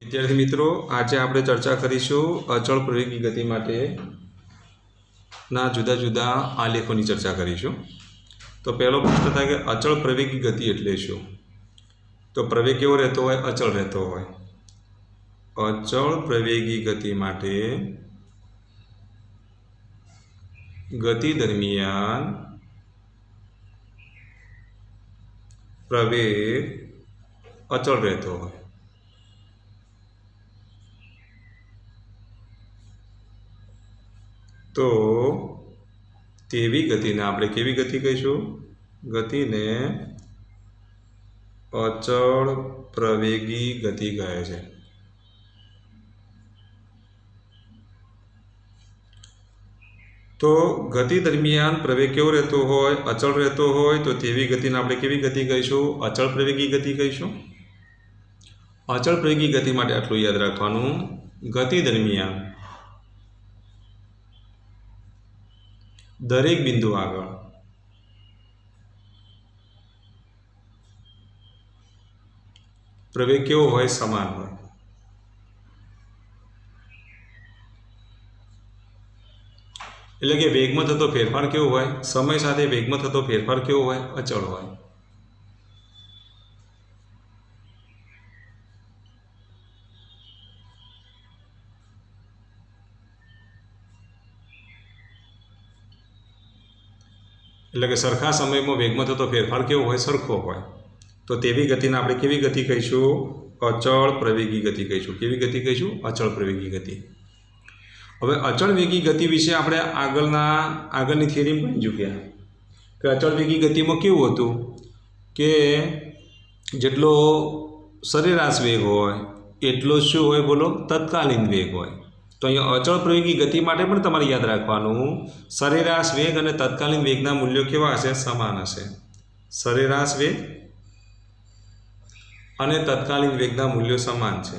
विद्यार्थी मित्रों, आज આપણે ચર્ચા કરીશું અચળ પ્રવેગી ગતિ માટેના જુદા જુદા આલેખોની ચર્ચા કરીશું। તો પહેલો પ્રશ્ન થાય કે અચળ પ્રવેગી ગતિ એટલે શું? તો પ્રવેગ કેવો રહેતો હોય? અચળ રહેતો હોય। અચળ પ્રવેગી ગતિ માટે ગતિ દરમિયાન પ્રવેગ અચળ રહેતો હોય। तो तेवी गति ने आपणे केवी गति कहीशुं? गति ने अचल प्रवेगी गति कहे छे। तो गति दरमियान प्रवेग केवो रहतो होय? अचल रहतो होय तो तेवी गति ने आपणे केवी गति कहीशुं? अचल प्रवेगी गति कहीशुं। अचल प्रवेगी गति माटे आटલું याद राखवानुं, गति दरमियान दरेक बिंदु आगळ प्रवेग केवो होय? समान होय। એટલે કે વેગમાં થતો ફેરફાર કેવો હોય? સમય સાથે વેગમાં થતો ફેરફાર કેવો હોય? અચળ હોય। એટલે કે સરખા સમયમાં વેગમાં થતો ફેરફાર કેવો હોય? સરખો હોય। તો તેવી ગતિને આપણે કેવી ગતિ કહીશું? અચળ પ્રવેગી ગતિ કહીશું। કેવી ગતિ કહીશું? અચળ પ્રવેગી ગતિ। હવે અચળ વેગી ગતિ વિશે આપણે આગળની થિયરીમાં ભણી ચૂક્યા કે અચળ વેગી ગતિમાં કેવું હતું કે જેટલો સરેરાશ વેગ હોય એટલો શું હોય? બોલો, તત્કાલીન વેગ હોય। तो अहीं अचल प्रवेगी गति माटे पण तमारे याद राखवानुं, सरेराश वेग अने तत्कालीन वेगना मूल्यों केवा हशे? समान हशे। सरेराश वेग अने तत्कालीन वेगना मूल्यों समान छे।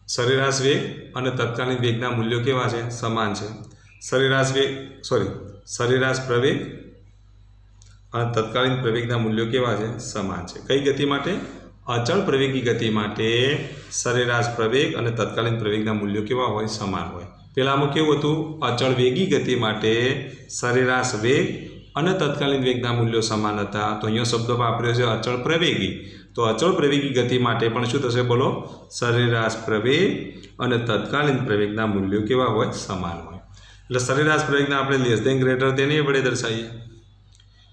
सरेराश वेग अने तत्कालीन वेगना मूल्यों केवा छे? समान छे। सरेराश प्रवेग और तत्कालीन प्रवेगना मूल्यों केवा छे? समान छे। कई गति माटे? अचल प्रवेगी गति माटे सरेराश प्रवेग और तत्कालीन प्रवेगना मूल्यों केवा होय? समान होय। पहेलामां केवुं हतुं? अचल वेगी गति माटे सरेराश वेग और तत्कालीन वेगना मूल्यों समान हता। तो अहींया शब्द वापर्यो छे अचल प्रवेगी। तो अचल प्रवेगी गति माटे पण शुं थशे? बोलो, सरेराश प्रवेग और तत्कालीन प्रवेगना मूल्यों केवा होय? समान होय। એટલે સરેરાશ પ્રવેગને આપણે less than greater than a વડે દર્શાવીએ,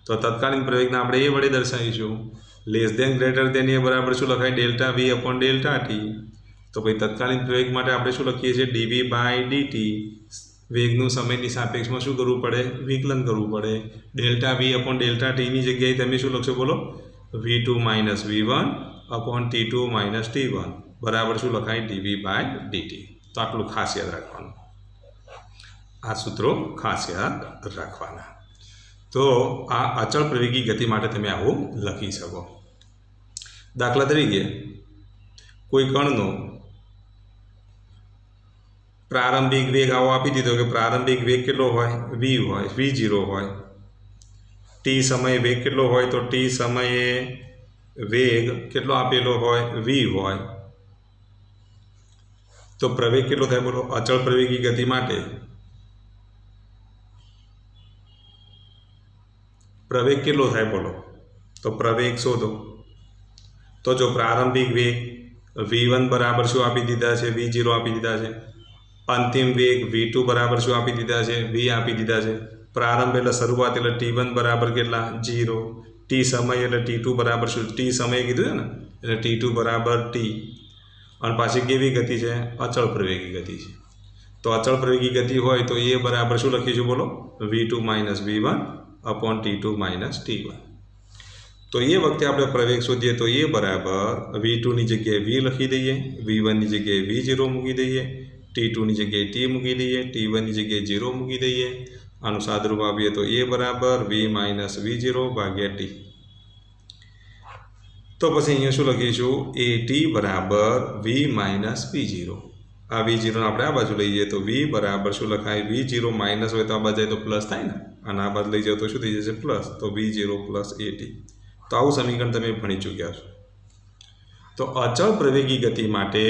તો તત્કાલીન પ્રવેગને આપણે એ વડે દર્શાવીશું। Less than greater than a બરાબર શું લખાય? Delta v upon delta t. તો ભાઈ તત્કાલીન પ્રવેગ માટે આપણે શું લખીએ છીએ? ડીવી બાય ડીટી। વેગનું સમયની સાપેક્ષમાં શું કરવું પડે? વિકલન કરવું પડે। ડેલ્ટા વી અપોન ડેલ્ટા ટીની જગ્યાએ તમે શું લખશો? બોલો, V2 minus V1 upon T2 minus T1 બરાબર શું લખાય? Dv by dt. તો આટલું ખાસ યાદ રાખવાનું, आ सूत्रों खास याद रखवाना। तो आ अचल प्रवेगी गति माटे तमे आवुं लखी शको। दाखला तरीके कोई कणनो प्रारंभिक वेग आवो आपी दीधो कि प्रारंभिक वेग केटलो होय? v होय, v0 होय। t समय वेग केटलो होय? तो t समये वेग केटलो आपेलो होय? v होय। तो प्रवेग केटलो थाय? बोलो, अचल प्रवेगी गति माटे प्रवेग केटलो थाय? बोलो, तो प्रवेग शोधो। तो जो प्रारंभिक वेग v1 बराबर शुं आपी दीधा छे? v0 आपी दीधा छे। अंतिम वेग v2 बराबर शुं आपी दीधा छे? v आपी दीधा छे। प्रारंभ एटले शरूआत एटले t1 बराबर केटला? 0। t समय एटले t2 बराबर शुं? t समय कीधुं छे ने एटले t2 बराबर t। अने पाછી केवी गति छे? अचल प्रवेगी गति छे। तो अचल प्रवेगी गति होय तो ए बराबर शुं लखीशुं? बोलो, v2 minus v1 upon T2 minus T1। तो ये वक्त आप प्रवेग शोधीए तो ये बराबर V2 जगह V लखी दईए, V1 जगह V0 मूकी दईए, T2 जगह T मूकी दईए, T1 जगह 0 मूकी दईए। आनु सादरूप आपीए तो ए बराबर V माइनस V0 भाग्या T। तो पछी अहींया शुं लखीशुं? AT बराबर V माइनस V0। आ V0 આપણે આ બાજુ લઈ જઈએ તો V બરાબર શું લખાય V0 માઇનસ હોય તો આ બાજુ જાય તો પ્લસ થાય ને અને આ બાજુ લઈ જાવ તો શું થઈ જશે પ્લસ તો V0 પ્લસ AT તો આવું સમીકરણ તમે ભણી ચૂક્યા છો તો અચળ પ્રવેગી ગતિ માટે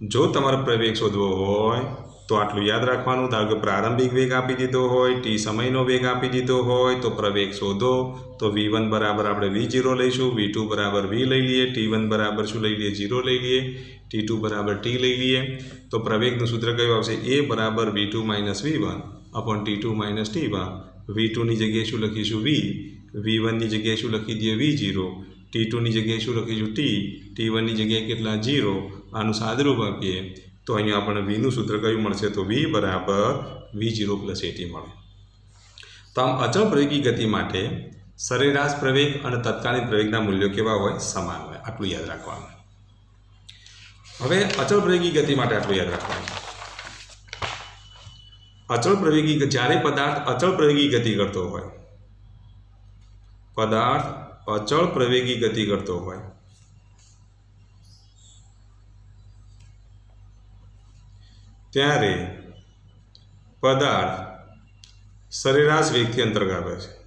જો તમારે પ્રવેગ શોધવો હોય તો આટલું યાદ રાખવાનું ધારો કે પ્રારંભિક વેગ આપી દીધો હોય t સમયનો વેગ આપી દીધો હોય તો પ્રવેગ શોધો તો v1 બરાબર આપણે v0 લઈશું v2 બરાબર v લઈ લઈએ t1 બરાબર શું લઈ લઈએ 0 લઈ લઈએ t2 બરાબર t લઈ લઈએ તો પ્રવેગનું સૂત્ર કયું આવશે a બરાબર v2 minus v1 upon t2 minus t1 v2 ની જગ્યાએ શું લખીશું v v1 ની જગ્યાએ શું લખી દઈએ v0 t2 ની જગ્યાએ શું લખીશું t t1 ની જગ્યાએ કેટલા 0 આનું સાદરૂપ આપીએ તો અહીંયા આપણને વીનું સૂત્ર કયું મળશે તો v બરાબર v0 પ્લસ AT મળે તો આમ અચળ પ્રવેગી ગતિ માટે સરેરાશ પ્રવેગ અને તત્કાલીન પ્રવેગના મૂલ્યો કેવા હોય સમાન હોય આટલું યાદ રાખવાનું હવે અચળ પ્રવેગી ગતિ માટે આટલું યાદ રાખવાનું અચળ પ્રવેગી જ્યારે પદાર્થ અચળ પ્રવેગી ગતિ કરતો હોય પદાર્થ અચળ પ્રવેગી ગતિ કરતો હોય ત્યારે પદાર્થ સરેરાશ વેગથી અંતર કાપે છે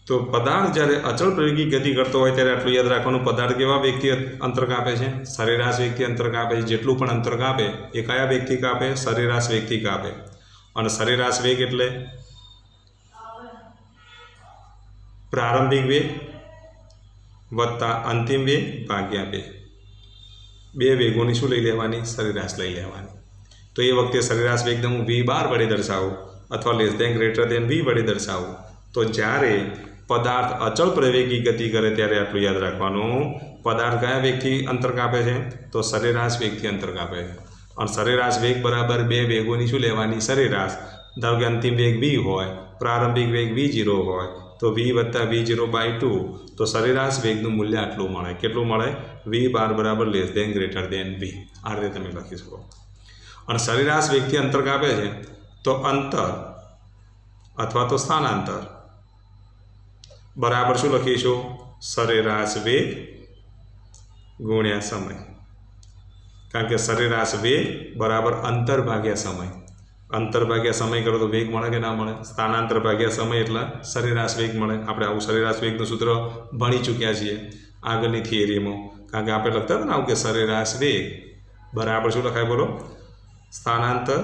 તો પદાર્થ જ્યારે અચળ પ્રવેગી ગતિ કરતો હોય ત્યારે આટલું યાદ રાખવાનું પદાર્થ કેવા વેગથી અંતર કાપે છે સરેરાશ વેગથી અંતર કાપે છે જેટલું પણ અંતર કાપે એ કયા વેગથી કાપે સરેરાશ વેગથી કાપે અને સરેરાશ વેગ એટલે પ્રારંભિક વેગ વત્તા અંતિમ વેગ ભાગ્યા બે વેગોની શું લઈ લેવાની સરેરાશ લઈ લેવાની તો એ વખતે સરેરાશ વેગને હું v12 વડે દર્શાવું અથવા less than greater than v વડે દર્શાવું તો જ્યારે પદાર્થ અચળ પ્રવેગી ગતિ કરે ત્યારે આટલું યાદ રાખવાનું પદાર્થ કયા વેગથી અંતર કાપે છે તો સરેરાશ વેગથી અંતર કાપે છે અને સરેરાશ વેગ બરાબર બે વેગોની શું લેવાની સરેરાશ ધારો કે અંતિમ વેગ v હોય પ્રારંભિક વેગ v0 હોય તો v વત્તા v0 બાય 2 તો સરેરાશ વેગનું મૂલ્ય આટલું મળે કેટલું મળે v12 બરાબર less than greater than v આ રીતે તમે લખી શકો અને સરેરાશ વેગથી અંતર કાપે છે તો અંતર અથવા તો સ્થાનાંતર બરાબર શું લખીશું સરેરાશ વેગ ગુણ્યા સમય કારણ કે સરેરાશ વેગ બરાબર અંતર ભાગ્યા સમય અંતર ભાગ્યા સમય કરો તો વેગ મળે કે ના મળે સ્થાનાંતર ભાગ્યા સમય એટલે સરેરાશ વેગ મળે આપણે આવું સરેરાશ વેગનું સૂત્ર ભણી ચૂક્યા છીએ આગળની થિયરીમાં કારણ કે આપણે લખતા હતા ને આવું કે સરેરાશ વેગ બરાબર શું લખાય બોલો સ્થાનાંતર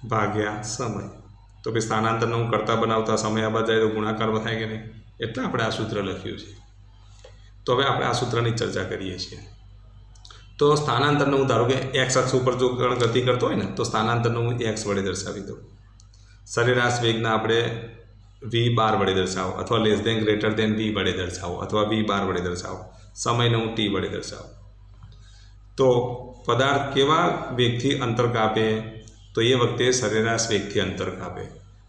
ભાગ્યા સમય તો ભાઈ સ્થાનાંતરને હું કરતા બનાવતા સમય આ બાદ જાય તો ગુણાકાર થાય કે નહીં એટલે આપણે આ સૂત્ર લખ્યું છે તો હવે આપણે આ સૂત્રની ચર્ચા કરીએ છીએ તો સ્થાનાંતરને હું ધારો કે એક્સ અક્ષ ઉપર જો ગતિ કરતો હોય ને તો સ્થાનાંતરને હું એક્સ વડે દર્શાવી દઉં સરેરાશ વેગના આપણે v12 વડે દર્શાવો અથવા less than greater than v વડે દર્શાવો અથવા v12 વડે દર્શાવો સમયને હું t વડે દર્શાવું તો પદાર્થ કેવા વેગથી અંતર કાપે તો એ વખતે સરેરાશ વેગથી અંતર કાપે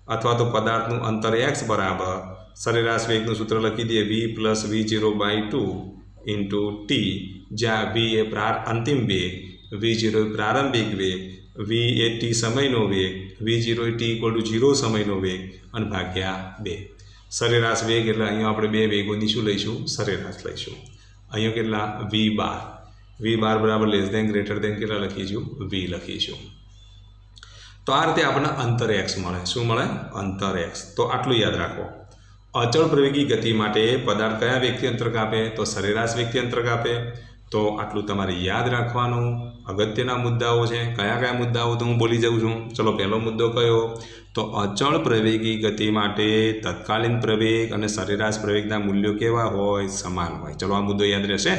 અથવા તો પદાર્થનું અંતર x બરાબર સરેરાશ વેગનું સૂત્ર લખી દઈએ v plus v0 by 2 into t જ્યાં v એ અંતિમ વેગ v0 એ પ્રારંભિક વેગ v એ ટી સમયનો વેગ v0 A T equal to 0 સમયનો વેગ અને ભાગ્યા 2 સરેરાશ વેગ એટલે અહીંયા આપણે બે વેગોની શું લઈશું સરેરાશ લઈશું અહીંયા કેટલા v12 બરાબર લેસ ધેન ગ્રેટર ધેન કેટલા લખીશું v લખીશું તો આ રીતે આપણને અંતર x મળે શું મળે અંતર x તો આટલું યાદ રાખો અચળ પ્રવેગી ગતિ માટે પદાર્થ કયા વેગથી અંતર કાપે તો સરેરાશ વેગથી અંતર કાપે તો આટલું તમારે યાદ રાખવાનું અગત્યના મુદ્દાઓ છે કયા કયા મુદ્દાઓ તો હું બોલી જાઉં છું ચલો પહેલો મુદ્દો કયો તો અચળ પ્રવેગી ગતિ માટે તત્કાલીન પ્રવેગ અને સરેરાશ પ્રવેગના મૂલ્યો કેવા હોય સમાન હોય ચલો આ મુદ્દો યાદ રહેશે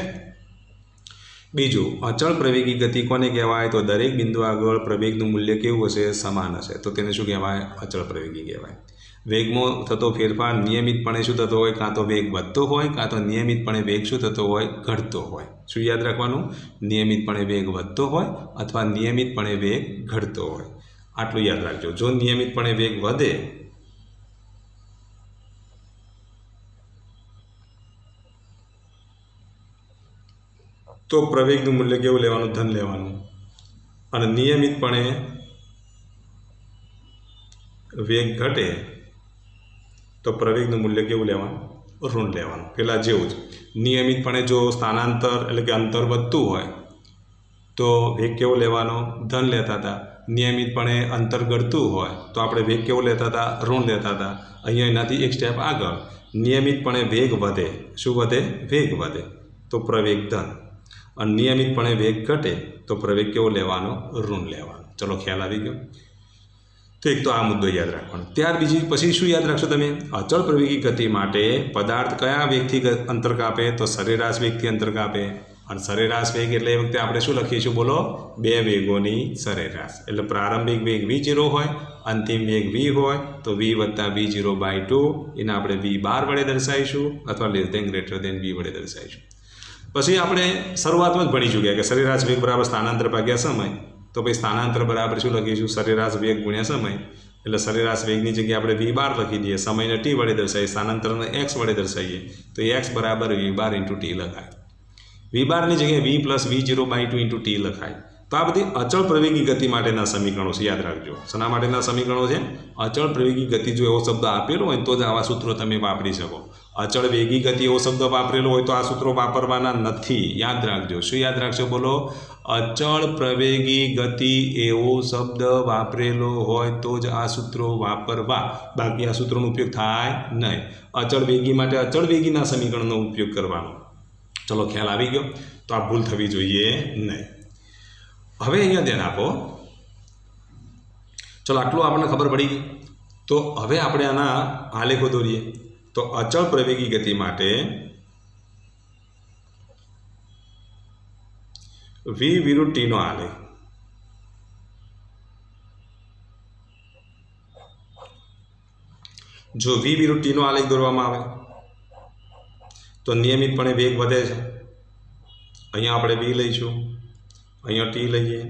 બીજું અચળ પ્રવેગી ગતિ કોને કહેવાય તો દરેક બિંદુ આગળ પ્રવેગનું મૂલ્ય કેવું હશે સમાન હશે તો તેને શું કહેવાય અચળ પ્રવેગી કહેવાય વેગમાં થતો ફેરફાર નિયમિતપણે શું થતો હોય કાં તો વેગ વધતો હોય કાં તો નિયમિતપણે વેગ શું થતો હોય ઘટતો હોય શું યાદ રાખવાનું નિયમિતપણે વેગ વધતો હોય અથવા નિયમિતપણે વેગ ઘટતો હોય આટલું યાદ રાખજો જો નિયમિતપણે વેગ વધે તો પ્રવેગનું મૂલ્ય કેવું લેવાનું ધન લેવાનું અને નિયમિતપણે વેગ ઘટે તો પ્રવેગનું મૂલ્ય કેવું લેવાનું? ઋણ લેવાનું. પહેલાં જેવું જ નિયમિતપણે જો સ્થાનાંતર એટલે કે અંતર વધતું હોય તો વેગ કેવો લેવાનો? ધન લેતા હતા. નિયમિતપણે અંતર ઘટતું હોય તો આપણે વેગ કેવો લેતા હતા? ઋણ લેતા હતા. અહીંયા એનાથી એક સ્ટેપ આગળ નિયમિતપણે વેગ વધે. શું વધે? વેગ વધે તો પ્રવેગ ધન, અને નિયમિતપણે વેગ ઘટે તો પ્રવેગ કેવો લેવાનો? ઋણ લેવાનો. ચલો ખ્યાલ આવી ગયો. તો એક તો આ મુદ્દો યાદ રાખવાનો. ત્યાર પછી શું યાદ રાખશો તમે? અચળ પ્રવેગી ગતિ માટે પદાર્થ કયા વેગથી અંતર કાપે? તો સરેરાશ વેગથી અંતર કાપે. અને સરેરાશ વેગ એટલે એ વખતે આપણે શું લખીશું? બોલો, બે વેગોની સરેરાશ. એટલે પ્રારંભિક વેગ v0 હોય, અંતિમ વેગ v હોય તો v વત્તા v0/2 એને આપણે v12 વડે દર્શાવીશું અથવા less than greater than v વડે દર્શાવીશું. પછી આપણે શરૂઆતમાં જ ભણી ચૂક્યા કે સરેરાશ વેગ બરાબર સ્થાનાંતર ભાગ્યા સમય. તો પછી સ્થાનાંતર બરાબર શું લખીશું? સરેરાશ વેગ ગુણ્યા સમય. એટલે સરેરાશ વેગની જગ્યાએ આપણે v12 લખી દઈએ, સમયને t વડે દર્શાવીએ, સ્થાનાંતરને x વડે દર્શાવીએ તો x બરાબર v12 × t લખાય. v12ની જગ્યાએ v + v0/2 × t લખાય. તો આ બધી અચળ પ્રવેગી ગતિ માટેના સમીકરણો છે, યાદ રાખજો. શેના માટેના સમીકરણો છે? અચળ પ્રવેગી ગતિ. જો એવો શબ્દ આપેલો હોય તો જ આવા સૂત્રો તમે વાપરી શકો. અચળ વેગી ગતિ એવો શબ્દ વાપરેલો હોય તો આ સૂત્રો વાપરવાના નથી, યાદ રાખજો. શું યાદ રાખશો? બોલો, અચળ પ્રવેગી ગતિ એવો શબ્દ વાપરેલો હોય તો જ આ સૂત્રો વાપરવા, બાકી આ સૂત્રોનો ઉપયોગ થાય નહીં. અચળ વેગી માટે અચળ વેગીના સમીકરણનો ઉપયોગ કરવાનો. ચલો ખ્યાલ આવી ગયો. તો આ ભૂલ થવી જોઈએ નહીં. હવે અહીંયા ધ્યાન આપો. ચલો આટલું આપણને ખબર પડી ગઈ. તો હવે આપણે આના આલેખો દોરીએ. તો અચળ પ્રવેગી ગતિ માટે v વિરુદ્ધ t નો આલેખ. જો v વિરુદ્ધ t નો આલેખ દોરવામાં આવે તો નિયમિતપણે વેગ વધે છે. અહીંયા આપણે v લઈશું, અહીંયા t લઈએ.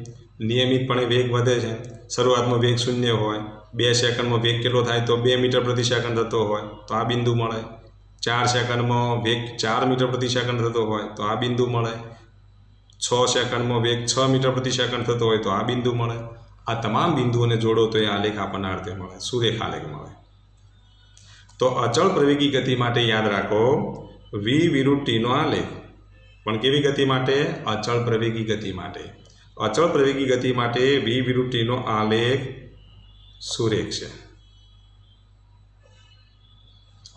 નિયમિતપણે વેગ વધે છે. શરૂઆતમાં વેગ 0 હોય, 2 સેકન્ડમાં વેગ કેટલો થાય? તો 2 મીટર પ્રતિ સેકન્ડ થતો હોય તો આ બિંદુ મળે. 4 સેકન્ડમાં વેગ 4 મીટર પ્રતિ સેકન્ડ થતો હોય તો આ બિંદુ મળે. 6 સેકન્ડમાં વેગ 6 મીટર પ્રતિ સેકન્ડ થતો હોય તો આ બિંદુ મળે. આ તમામ બિંદુઓને જોડો તો એ આલેખ આપણને અર્થે મળે, સુરેખ આલેખ મળે. તો અચળ પ્રવેગી ગતિ માટે યાદ રાખો v વિરુદ્ધ t નો આલેખ. પણ કેવી ગતિ માટે? અચળ પ્રવેગી ગતિ માટે. અચળ પ્રવેગી ગતિ માટે v વિરુદ્ધ t નો આલેખ સુરેખ છે.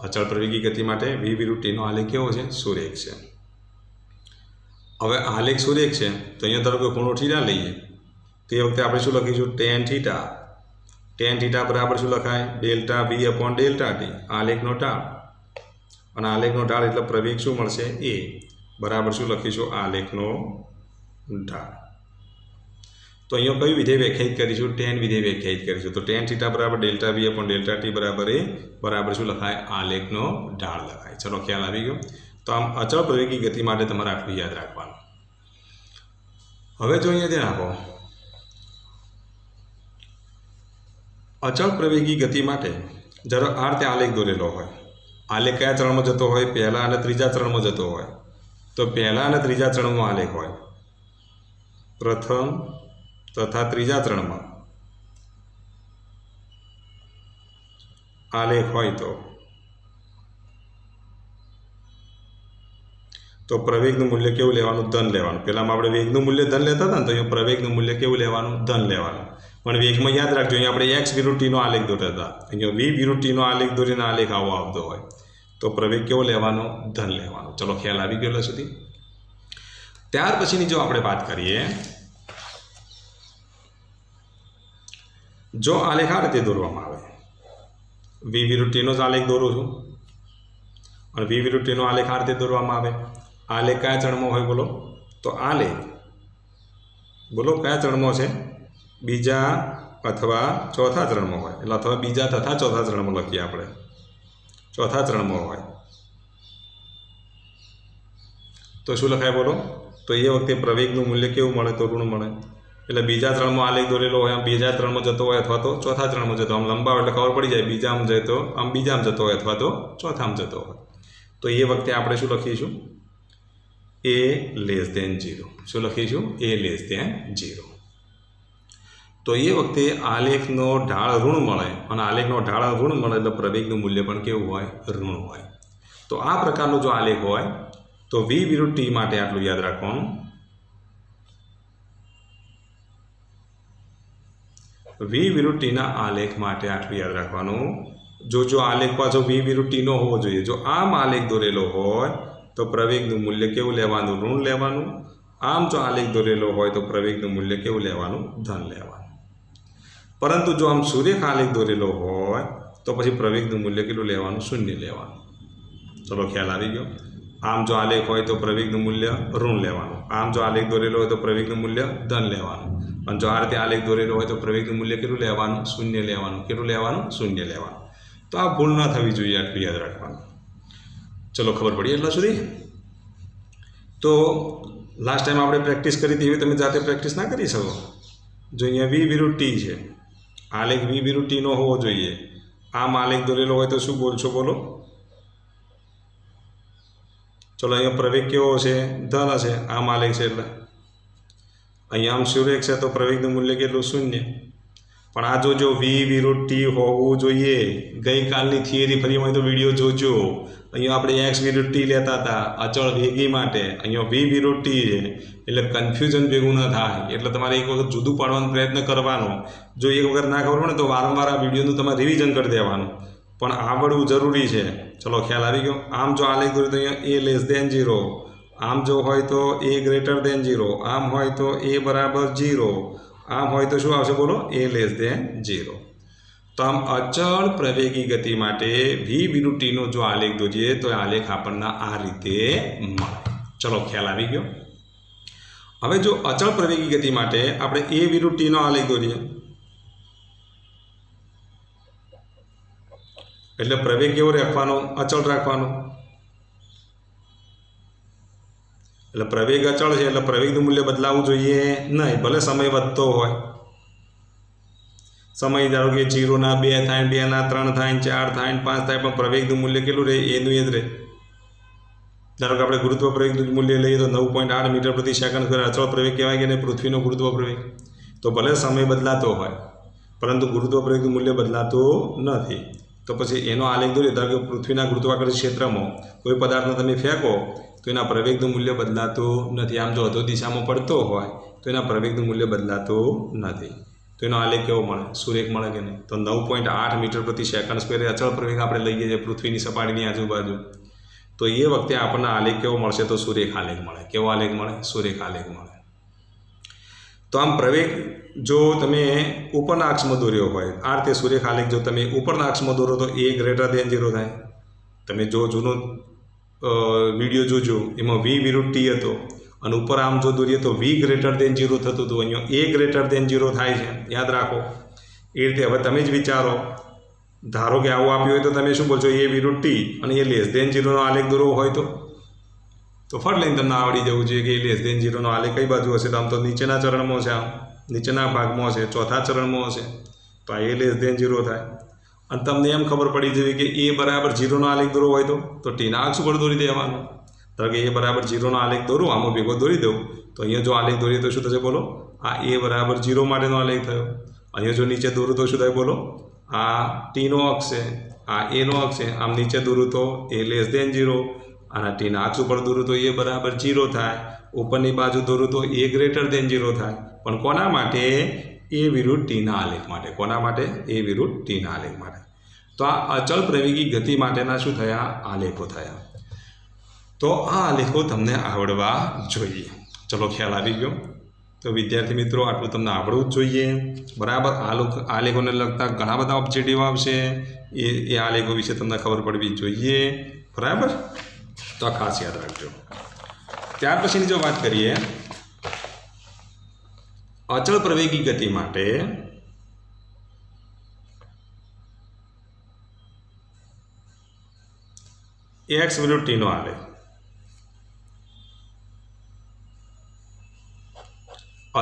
અચળ પ્રવેગી ગતિ માટે v વિરુદ્ધ t નો આલેખ કેવો છે? સુરેખ છે. હવે આલેખ સુરેખ છે તો અહીંયા ધારો કે ખૂણો થીટા લઈએ તો એ વખતે આપણે શું લખીશું? tan theta. tan થીટા બરાબર શું લખાય? Delta v/ડેલ્ટા t. આલેખનો ઢાળ. અને આલેખનો ઢાળ એટલે પ્રવેગ શું મળશે? a બરાબર શું લખીશું? આલેખનો ઢાળ. તો અહીંયા કયું વિધેય વ્યાખ્યાયિત કરીશું? tan વિધેય વ્યાખ્યાયિત કરીશું. તો tan થીટા બરાબર ડેલ્ટા v/ડેલ્ટા t બરાબર a બરાબર શું લખાય? આલેખનો ઢાળ લખાય. ચલો ખ્યાલ આવી ગયો. તો આમ અચળ પ્રવેગી ગતિ માટે તમારે આટલું યાદ રાખવાનું. હવે જો અહીંયા ધ્યાન આપો, અચળ પ્રવેગી ગતિ માટે જ્યારે આ રીતે આલેખ દોરેલો હોય, આલેખ કયા ચરણમાં જતો હોય? પહેલા અને ત્રીજા ચરણમાં જતો હોય. તો પહેલા અને ત્રીજા ચરણમાં આલેખ હોય. પ્રથમ તથા ત્રીજા ચરણમાં આલેખ હોય તો પ્રવેગનું મૂલ્ય કેવું લેવાનું? ધન લેવાનું. પહેલામાં આપણે વેગનું મૂલ્ય ધન લેતા હતા ને, તો અહીંયા પ્રવેગનું મૂલ્ય કેવું લેવાનું? ધન લેવાનું. પણ વેગમાં યાદ રાખજો, અહીંયા આપણે x વિરુદ્ધ t નો આલેખ દોરતા હતા. અહીંયા v વિરુદ્ધ t નો આલેખ દોરીને આલેખ આવો આવતો હોય તો પ્રવેગ કેવો લેવાનો? ધન લેવાનો. ચલો ખ્યાલ આવી ગયો એટલે સુધી. ત્યાર પછીની જો આપણે વાત કરીએ, જો આલેખ આ રીતે દોરવામાં આવે, v વિરુદ્ધ t નો જ આલેખ દોરું છું અને v વિરુદ્ધ t નો આલેખ આ રીતે દોરવામાં આવે. આલેખ કયા ચરણમાં હોય? બોલો. તો આલેખ બોલો કયા ચરણમાં છે? બીજા અથવા ચોથા ચરણમાં હોય. એટલે અથવા બીજા તથા ચોથા ચરણમાં લખીએ આપણે. ચોથા ચરણમાં હોય તો શું લખાય? બોલો. તો એ વખતે પ્રવેગનું મૂલ્ય કેવું મળે? તો ઋણ મળે. એટલે બીજા ચરણમાં આલેખ દોરેલો હોય, આમ બીજા ચરણમાં જતો હોય અથવા તો ચોથા ચરણમાં જતો. આમ લંબાવ એટલે ખબર પડી જાય, બીજામાં જાય તો આમ બીજામાં જતો હોય અથવા તો ચોથામાં જતો હોય. તો એ વખતે આપણે શું લખીશું? a <0. શું લખીશું? a <0. તો એ વખતે આલેખનો ઢાળ ઋણ મળે અને આલેખનો ઢાળ ઋણ મળે એટલે પ્રવેગનું મૂલ્ય પણ કેવું હોય? ઋણ હોય. તો આ પ્રકારનો જો આલેખ હોય તો v વિરુદ્ધ t માટે આટલું યાદ રાખવાનું. v વિરુદ્ધ t ના આલેખ માટે આટલું યાદ રાખવાનું. જો આલેખ પાછો v વિરુદ્ધ t નો હોવો જોઈએ. જો આમ આલેખ દોરેલો હોય તો પ્રવેગનું મૂલ્ય કેવું લેવાનું? ઋણ લેવાનું. આમ જો આલેખ દોરેલો હોય તો પ્રવેગનું મૂલ્ય કેવું લેવાનું? ધન લેવાનું. પરંતુ જો આમ સુરેખ આલેખ દોરેલો હોય તો પછી પ્રવેગનું મૂલ્ય કેટલું લેવાનું? શૂન્ય લેવાનું. ચલો ખ્યાલ આવી ગયો. આમ જો આલેખ હોય તો પ્રવેગનું મૂલ્ય ઋણ લેવાનું. આમ જો આલેખ દોરેલો હોય તો પ્રવેગનું મૂલ્ય ધન લેવાનું. અને જો આ રીતે આલેખ દોરેલો હોય તો પ્રવેગનું મૂલ્ય કેટલું લેવાનું? શૂન્ય લેવાનું. કેટલું લેવાનું? શૂન્ય લેવાનું. તો આ ભૂલ ન થવી જોઈએ, આટલું યાદ રાખવાનું. ચલો ખબર પડી એટલા સુધી. તો લાસ્ટ ટાઈમ આપણે પ્રેક્ટિસ કરી હતી એવી તમે જાતે પ્રેક્ટિસ ના કરી શકો. જો અહીંયા v વિરુદ્ધ t છે, આલેખ v વિરુદ્ધ t નો હોવો જોઈએ. આમ આલેખ દોરેલો હોય તો શું બોલશો? બોલો. ચલો અહીંયા પ્રવેગ કેવો છે? ધન હશે. આમ આલેખ છે એટલે અહીંયા આમ સુરેખ છે તો પ્રવેગનું મૂલ્ય કેટલું? શૂન્ય. પણ આ જોજો v વિરુદ્ધ t હોવું જોઈએ. ગઈકાલની થિયરી ફરી હોય તો વિડીયો જોજો. અહીંયા આપણે x વિરુદ્ધ t લેતા હતા અચળ વેગી માટે. અહીંયા v વિરુદ્ધ t છે એટલે કન્ફ્યુઝન ભેગું ન થાય. એટલે તમારે એક વખત જુદું પાડવાનો પ્રયત્ન કરવાનો. જો એક વખત ના ખબર પડે તો વારંવાર આ વિડીયોનું તમારે રિવિઝન કરી દેવાનું. પણ આવડવું જરૂરી છે. ચલો ખ્યાલ આવી ગયો. આમ જો આલેખ દોર્યો તો અહીંયા a <0, આમ જો હોય તો a < 0, આમ હોય તો a બરાબર 0, આમ હોય તો શું આવશે? બોલો. a < 0. તો આમ અચળ પ્રવેગી ગતિ માટે v વિરુદ્ધ t નો જો આલેખ દોરીએ તો આલેખ આપણને આ રીતે મળે. ચલો ખ્યાલ આવી ગયો. હવે જો અચળ પ્રવેગી ગતિ માટે આપણે a વિરુદ્ધ t નો આલેખ દોરીએ એટલે પ્રવેગ કેવો રાખવાનો? અચળ રાખવાનો. એટલે પ્રવેગ અચળ છે એટલે પ્રવેગનું મૂલ્ય બદલાવવું જોઈએ નહીં. ભલે સમય વધતો હોય. સમય ધારો કે 0 ના 2 થાય, 2 ના 3 થાય, 4 થાય, 5 થાય, પણ પ્રવેગનું મૂલ્ય કેટલું રહે? એનું એ જ રહે. ધારો કે આપણે ગુરુત્વ પ્રવેગનું મૂલ્ય લઈએ તો 9.8 મીટર પ્રતિ સેકન્ડ સ્ક્વેર અચળ પ્રવેગ કહેવાય કે નહીં? પૃથ્વીનો ગુરુત્વ પ્રવેગ. તો ભલે સમય બદલાતો હોય પરંતુ ગુરુત્વ પ્રવેગનું મૂલ્ય બદલાતું નથી. તો પછી એનો આલેખ દોરીએ. ધારો કે પૃથ્વીના ગુરુત્વાકર્ષણ ક્ષેત્રમાં કોઈ પદાર્થને તમે ફેંકો તો એના પ્રવેગનું મૂલ્ય બદલાતું નથી. આમ જો અધો દિશામાં પડતો હોય તો એના પ્રવેગનું મૂલ્ય બદલાતું નથી. તો એનો આલેખ કેવો મળે? સુરેખ મળે કે નહીં? તો 9.8 મીટર પ્રતિ સેકન્ડ સ્ક્વેર અચળ પ્રવેગ આપણે લઈએ છીએ પૃથ્વીની સપાટીની આજુબાજુ. તો એ વખતે આપણને આલેખ કેવો મળશે? તો સુરેખ આલેખ મળે. કેવો આલેખ મળે? સુરેખ આલેખ મળે. તો આમ પ્રવેગ જો તમે ઉપરના અક્ષમાં દોર્યો હોય આ રીતે સુરેખ આલેખ જો તમે ઉપરના અક્ષમાં દોરો તો a < 0 થાય. તમે જો જૂનો વિડીયો જોજો એમાં v વિરુદ્ધ t હતો અને ઉપર આમ જો દોરીએ તો v < 0 થતું હતું. અહીંયા a < 0 થાય છે. યાદ રાખો. એ રીતે હવે તમે જ વિચારો. ધારો કે આવું આપ્યું હોય તો તમે શું બોલશો? a વિરુદ્ધ t અને a < 0 નો આલેખ દોરવો હોય તો ફટ લઈને તમને આવડી જવું જોઈએ કે a < 0 નો આલેખ કઈ બાજુ હશે. તો આમ તો નીચેના ચરણમાં છે, આમ નીચેના ભાગમાં હશે, ચોથા ચરણમાં હશે. તો આ a < 0 થાય. અને તમને એમ ખબર પડી જવી કે a બરાબર 0 નો આલેખ દોરવો હોય તો ટીના અક્ષ ઉપર દોરી દેવાનો. ધારો કે a બરાબર 0 નો આલેખ દોરું, આમાં ભેગો દોરી દઉં તો અહીંયા જો આલેખ દોરીએ તો શું થશે? બોલો. આ a બરાબર 0 માટેનો આલેખ થયો. અહીંયા જો નીચે દોરું તો શું થાય? બોલો. આ ટીનો અક્ષ છે, આ a નો અક્ષ છે. આમ નીચે દોરું તો a < 0, અને ટીના અક્ષ ઉપર દોરું તો a બરાબર 0 થાય. ઉપરની બાજુ દોરું તો a < 0 થાય. પણ કોના માટે? a વિરુદ્ધ ટીના આલેખ માટે. કોના માટે? a વિરુદ્ધ ટીના આલેખ માટે. તો આ અચળ પ્રવેગી ગતિ માટેના શું થયા? આલેખો થયા. તો આ આલેખો તમને આવડવા જોઈએ. ચલો ખ્યાલ આવી ગયો. તો વિદ્યાર્થી મિત્રો આટલું તમને આવડવું જ જોઈએ. બરાબર. આલેખોને લગતા ઘણા બધા ઓબ્જેક્ટિવ આવશે. એ આલેખો વિશે તમને ખબર પડવી જોઈએ. બરાબર. તો આ ખાસ યાદ રાખજો. ત્યાર પછીની જો વાત કરીએ અચળ પ્રવેગી ગતિ માટે x વિરુદ્ધ t નો આલેખ.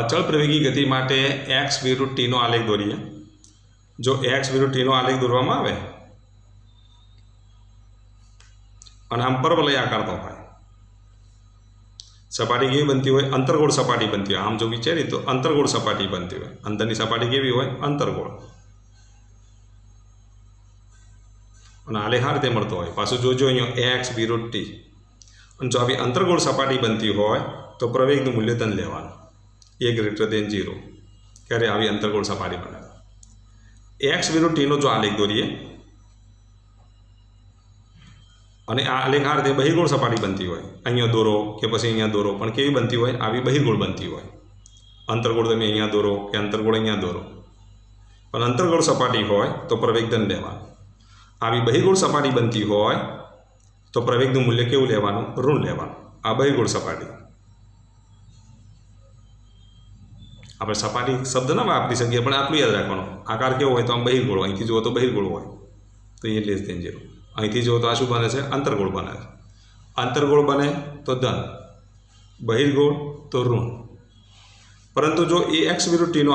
અચળ પ્રવેગી ગતિ માટે x વિરુદ્ધ t નો આલેખ દોરીએ. જો x વિરુદ્ધ t નો આલેખ દોરવામાં આવે અને આમ પરવલય આકારનો હોય सपाटी केवी बनती होय अंतर्गोळ सपाटी बनती होय आम जो विचारीए तो अंतर्गोळ सपाटी बनती होय अंदरनी सपाटी केवी होय अंतर्गोळ અને આલેખ આ રીતે મળતો હોય પાછું જોજો અહીંયા x વિરુદ્ધ t અને જો આવી અંતર્ગોળ સપાટી બનતી હોય તો પ્રવેગનું મૂલ્ય તન લેવાનું a ગ્રેટર દેન 0 ક્યારે આવી અંતર્ગોળ સપાટી બને x વિરુદ્ધ t નો જો આલેખ દોરીએ અને આ આલેખ આ રીતે બહિર્ગોળ સપાટી બનતી હોય અહીંયા દોરો કે પછી અહીંયા દોરો પણ કેવી બનતી હોય આવી બહિર્ગોળ બનતી હોય અંતર્ગોળ તમે અહીંયા દોરો કે અંતર્ગોળ અહીંયા દોરો પણ અંતર્ગોળ સપાટી હોય તો પ્રવેગ ધન લેવાનું આવી બહિર્ગોળ સપાટી બનતી હોય તો પ્રવેગનું મૂલ્ય કેવું લેવાનું ઋણ લેવાનું આ બહિર્ગોળ સપાટી આપણે સપાટી શબ્દ ના વાપરી શકીએ પણ આટલું યાદ રાખવાનું આકાર કેવો હોય તો આમ બહિર્ગોળ અહીંથી જુઓ તો બહિર્ગોળ હોય તો એ લેસ દેન 0 અહીંથી જુઓ તો આ શું બને છે અંતર્ગોળ બને છે અંતર્ગોળ બને તો ધન બહિર્ગોળ તો ઋણ પરંતુ જો એ x વિરુદ્ધ t નો